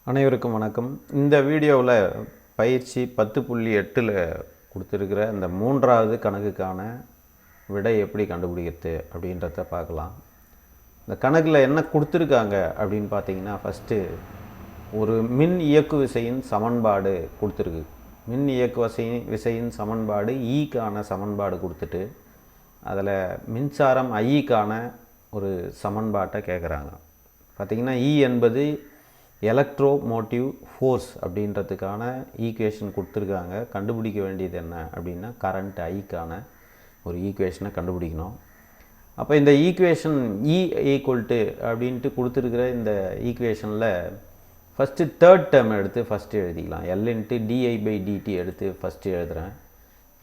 அனைவருக்கும் வணக்கம். இந்த வீடியோவில் பயிற்சி 10.8ல் கொடுத்துருக்கிற இந்த மூன்றாவது கணக்குக்கான விடை எப்படி கண்டுபிடிக்கிறது அப்படின்றத பார்க்கலாம். இந்த கணக்கில் என்ன கொடுத்துருக்காங்க அப்படின்னு பார்த்தீங்கன்னா, ஃபஸ்ட்டு ஒரு மின் இயக்கு விசையின் சமன்பாடு கொடுத்துருக்கு. மின் இயக்கு விசையின் சமன்பாடு ஈக்கான சமன்பாடு கொடுத்துட்டு அதில் மின்சாரம் ஐக்கான ஒரு சமன்பாட்டை கேட்குறாங்க. பார்த்திங்கன்னா இ என்பது எலக்ட்ரோமோட்டிவ் ஃபோர்ஸ் அப்படின்றதுக்கான ஈக்குவேஷன் கொடுத்துருக்காங்க. கண்டுபிடிக்க வேண்டியது என்ன அப்படின்னா, கரண்ட் ஐக்கான ஒரு ஈக்குவேஷனை கண்டுபிடிக்கணும். அப்போ இந்த ஈக்குவேஷன் இ ஈக்குவல்ட்டு அப்படின்ட்டு கொடுத்துருக்கிற இந்த ஈக்குவேஷனில் ஃபஸ்ட்டு தேர்ட் டேர்ம் எடுத்து ஃபஸ்ட்டு எழுதிக்கலாம். எல் இன்ட்டு டிஐ/டிடி எடுத்து ஃபஸ்ட்டு எழுதுகிறேன்.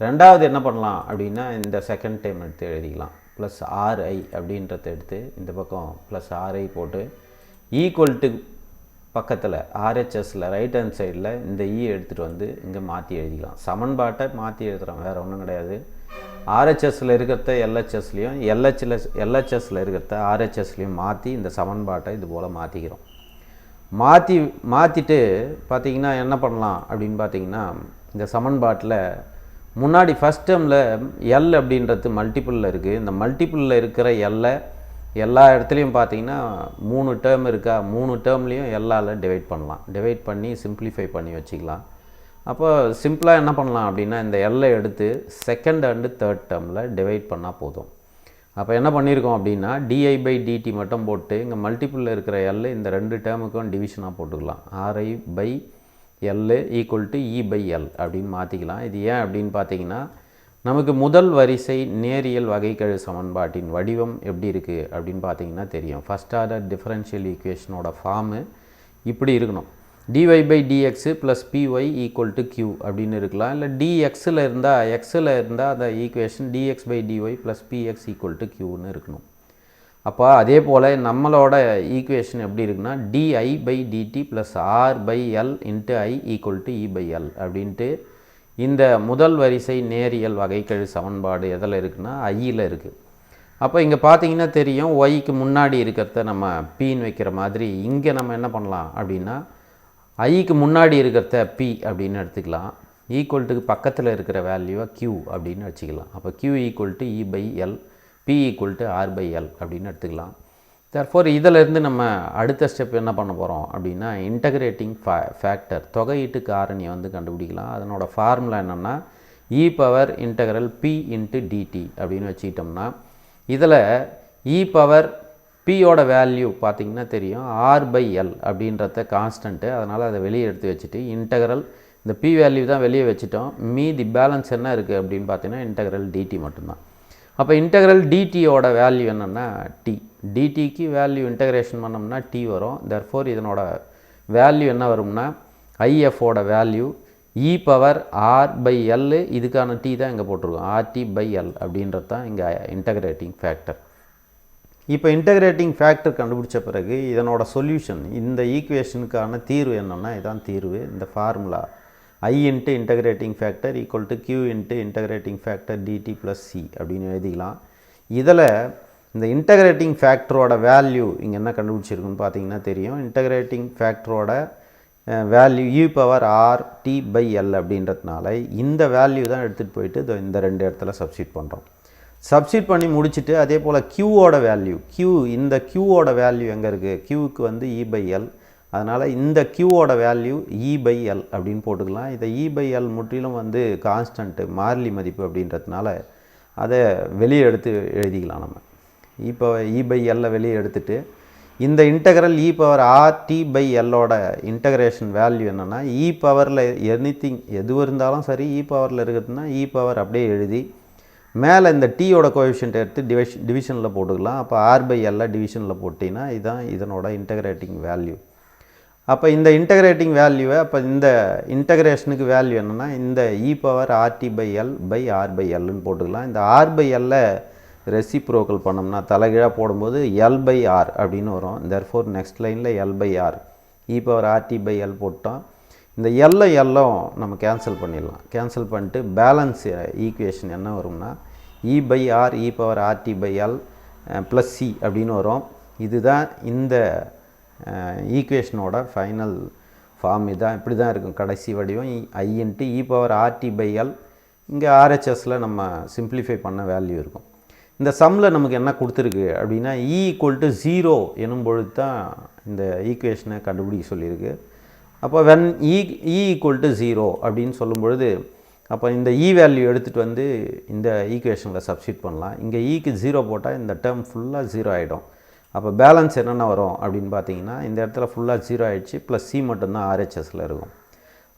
ரெண்டாவது என்ன பண்ணலாம் அப்படின்னா, இந்த செகண்ட் டேர்ம் எடுத்து எழுதிக்கலாம். ப்ளஸ் ஆர்ஐ அப்படின்றத எடுத்து இந்த பக்கம் ப்ளஸ் ஆர்ஐ போட்டு ஈக்குவல்ட்டு பக்கத்தில் ஆர்ஹெச்எஸில் ரைட் ஹேண்ட் சைடில் இந்த இ எடுத்துகிட்டு வந்து இங்கே மாற்றி எழுதிக்கலாம். சமன்பாட்டை மாற்றி எழுதுகிறோம், வேறு ஒன்றும் கிடையாது. ஆர்ஹெச்எஸில் இருக்கிறத எல்ஹெச்எஸ்லேயும் எல்ஹெச்எஸில் இருக்கிறத ஆர்ஹெச்எஸ்லேயும் மாற்றி இந்த சமன்பாட்டை இது போல் மாற்றிக்கிறோம். மாற்றிட்டு பார்த்திங்கன்னா என்ன பண்ணலாம் அப்படின்னு பார்த்திங்கன்னா, இந்த சமன்பாட்டில் முன்னாடி ஃபஸ்ட் டேர்மில் எல் அப்படின்றது மல்டிப்புளில் இருக்குது. இந்த மல்டிப்புளில் இருக்கிற எல்லை எல்லா இடத்துலையும் பார்த்திங்கன்னா 3 டேர்ம் இருக்கா, 3 டேர்ம்லேயும் எல்லால் டிவைட் பண்ணலாம். டிவைட் பண்ணி சிம்பிளிஃபை பண்ணி வச்சுக்கலாம். அப்போ சிம்பிளாக என்ன பண்ணலாம் அப்படின்னா, இந்த எல்லை எடுத்து செகண்ட் அண்டு தேர்ட் டேர்மில் டிவைட் பண்ணால் போதும். அப்போ என்ன பண்ணியிருக்கோம் அப்படின்னா, டிஐ/டிடி மட்டும் போட்டு இங்கே மல்டிப்புளில் இருக்கிற எல் இந்த 2 டேர்முக்கும் டிவிஷனாக போட்டுக்கலாம். RI/L ஈக்குவல் டு E/L அப்படின்னு மாற்றிக்கலாம். இது ஏன் அப்படின்னு பார்த்தீங்கன்னா, நமக்கு முதல் வரிசை நேரியல் வகைக்கெழு சமன்பாட்டின் வடிவம் எப்படி இருக்குது அப்படின்னு பார்த்தீங்கன்னா தெரியும். ஃபஸ்ட் ஆர்டர் டிஃபரன்ஷியல் ஈக்குவேஷனோட ஃபார்மு இப்படி இருக்கணும். dy/dx + py = q அப்படின்னு இருக்கலாம். இல்லை dxயில் இருந்தால் அந்த ஈக்குவேஷன் dx/dy + px = qன்னு இருக்கணும். அப்போ அதே போல் நம்மளோட ஈக்குவேஷன் எப்படி இருக்குன்னா, di/dt + r/L × I = E/L அப்படின்ட்டு இந்த முதல் வரிசை நேரியல் வகைக்கெழு சமன்பாடு எதில் இருக்குன்னா ஐயில் இருக்குது. அப்போ இங்கே பார்த்தீங்கன்னா தெரியும், ஒய்க்கு முன்னாடி இருக்கிறத நம்ம பீன்னு வைக்கிற மாதிரி இங்கே நம்ம என்ன பண்ணலாம் அப்படின்னா, ஐக்கு முன்னாடி இருக்கிறத பி அப்படின்னு எடுத்துக்கலாம். ஈக்குவல்ட்டுக்கு பக்கத்தில் இருக்கிற வேல்யூவை q அப்படின்னு வச்சுக்கலாம். அப்போ q = E/L, p = r/L அப்படின்னு எடுத்துக்கலாம். தர்ஃபோர் இதிலேருந்து நம்ம அடுத்த ஸ்டெப் என்ன பண்ண போகிறோம் அப்படின்னா, இன்டகிரேட்டிங் ஃபேக்டர் தொகையீட்டு காரணியை வந்து கண்டுபிடிக்கலாம். அதனோட ஃபார்முலா என்னென்னா, e∫p/dt அப்படின்னு வச்சுக்கிட்டோம்னா, இதில் e∫pயோட வேல்யூ பார்த்திங்கன்னா தெரியும் r/L அப்படின்றத கான்ஸ்டன்ட்டு. அதனால் அதை வெளியே எடுத்து வச்சுட்டு இன்டகரல் இந்த p வேல்யூ தான் வெளியே வச்சுட்டோம். மீதி பேலன்ஸ் என்ன இருக்குது அப்படின்னு பார்த்தீங்கன்னா இன்டகரல் dt மட்டும்தான். அப்போ இன்டகரல் டிடியோட வேல்யூ என்னென்னா டி. டிடிக்கு வேல்யூ இன்டகிரேஷன் பண்ணோம்னா டி வரும். தர்ஃபோர் இதனோட வேல்யூ என்ன வரும்னா, ஐஎஃபோட வேல்யூ e∫r/L, இதுக்கான டி தான் இங்கே போட்டிருக்கோம், RT/L அப்படின்றது தான் இங்கே இன்டகிரேட்டிங் ஃபேக்டர். இப்போ இன்டகிரேட்டிங் ஃபேக்டர் கண்டுபிடிச்ச பிறகு இதனோட சொல்யூஷன், இந்த ஈக்குவேஷனுக்கான தீர்வு என்னென்னா இதான் தீர்வு. இந்த formula I × integrating factor = Q × integrating factor dt + c அப்படின்னு எழுதிக்கலாம். இதில் இந்த இன்டகிரேட்டிங் ஃபேக்டரோட வேல்யூ இங்கே என்ன கண்டுபிடிச்சிருக்குன்னு பார்த்தீங்கன்னா தெரியும். இன்டகிரேட்டிங் ஃபேக்டரோட வேல்யூ e∫RT/L அப்படின்றதுனால இந்த வேல்யூ தான் எடுத்துகிட்டு போயிட்டு இந்த 2 இடத்துல சப்ஸ்டியூட் பண்ணுறோம். சப்ஸ்டியூட் பண்ணி முடிச்சுட்டு அதே போல் க்யூவோட வேல்யூ, இந்த க்யூவோட வேல்யூ எங்கே இருக்குது, க்யூவுக்கு வந்து E/L. அதனால் இந்த க்யூவோட வேல்யூ E/L அப்படின்னு போட்டுக்கலாம். இதை E/L முற்றிலும் வந்து கான்ஸ்டன்ட்டு மாறிலி மதிப்பு அப்படின்றதுனால அதை வெளியே எடுத்து எழுதிக்கலாம். நம்ம இப்போ E/L வெளியே எடுத்துட்டு இந்த இன்டகரல் e∫RT/Lோட இன்டகிரேஷன் வேல்யூ என்னென்னா, e∫ எனிதிங் எது இருந்தாலும் சரி e∫ இருக்குதுன்னா e∫ அப்படியே எழுதி மேலே இந்த டீயோட கோஎஃபிஷியன்ட் எடுத்து டிவிஷனில் போட்டுக்கலாம். அப்போ r/L டிவிஷனில் போட்டிங்கன்னா இதுதான் இதனோட இன்டகிரேட்டிங் வேல்யூ. அப்போ இந்த இன்டகிரேட்டிங் வேல்யூவை அப்போ இந்த இன்டகிரேஷனுக்கு வேல்யூ என்னென்னா, இந்த e∫RT/L/r/Lன்னு போட்டுக்கலாம். இந்த r/L ரெசிப்ரோக்கல் பண்ணோம்னா தலைகீழாக போடும்போது L/r அப்படின்னு வரும். தர்ஃபோர் நெக்ஸ்ட் லைனில் L/r e∫RT/L போட்டோம். இந்த எல்லும் நம்ம கேன்சல் பண்ணிடலாம். கேன்சல் பண்ணிட்டு பேலன்ஸ் ஈக்குவேஷன் என்ன வரும்னா, E/r e∫RT/L + c அப்படின்னு வரும். இதுதான் இந்த ஈக்குவேஷனோட ஃபைனல் ஃபார்ம் இதான் இப்படி தான் இருக்கும் கடைசி வடிவம் I into e power RT by L. இங்கே ஆர்ஹெச்எஸில் நம்ம சிம்பிளிஃபை பண்ண வேல்யூ இருக்கும். இந்த சம்மில் நமக்கு என்ன கொடுத்துருக்கு அப்படின்னா E = 0 எனும் பொழுது தான் இந்த ஈக்குவேஷனை கண்டுபிடிக்க சொல்லியிருக்கு. அப்போ when E = 0 அப்படின்னு சொல்லும் பொழுது அப்போ இந்த E வேல்யூ எடுத்துகிட்டு வந்து இந்த ஈக்குவேஷனில் சப்ஸ்டிட் பண்ணலாம். இங்கே ஈக்கு 0 போட்டால் இந்த டேர்ம் ஃபுல்லாக 0 ஆகிடும். அப்போ பேலன்ஸ் என்னென்ன வரும் அப்படின்னு பார்த்தீங்கன்னா இந்த இடத்துல ஃபுல்லாக 0 ஆகிடுச்சு, ப்ளஸ் சி மட்டும்தான் ஆர்ஹெச்எஸில் இருக்கும்.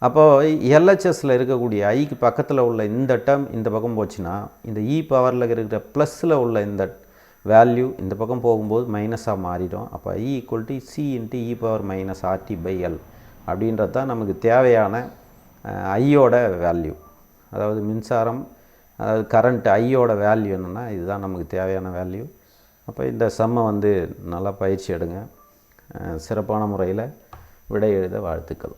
அப்போது எல்ஹெச்எஸில் இருக்கக்கூடிய ஐக்கு பக்கத்தில் உள்ள இந்த டேர்ம் இந்த பக்கம் போச்சுன்னா இந்த இ பவரில் இருக்கிற ப்ளஸில் உள்ள இந்த வேல்யூ இந்த பக்கம் போகும்போது மைனஸாக மாறிடும். அப்போ I = C × e power minus RT by L அப்படின்றது தான் நமக்கு தேவையான ஐயோட வேல்யூ. அதாவது மின்சாரம், அதாவது கரண்ட் ஐயோட வேல்யூ என்னென்னா இதுதான் நமக்கு தேவையான வேல்யூ. அப்போ இந்த சம்மை வந்து நல்லா பயிற்சி எடுங்க. சிறப்பான முறையில் விடை எழுத வாழ்த்துக்கள்.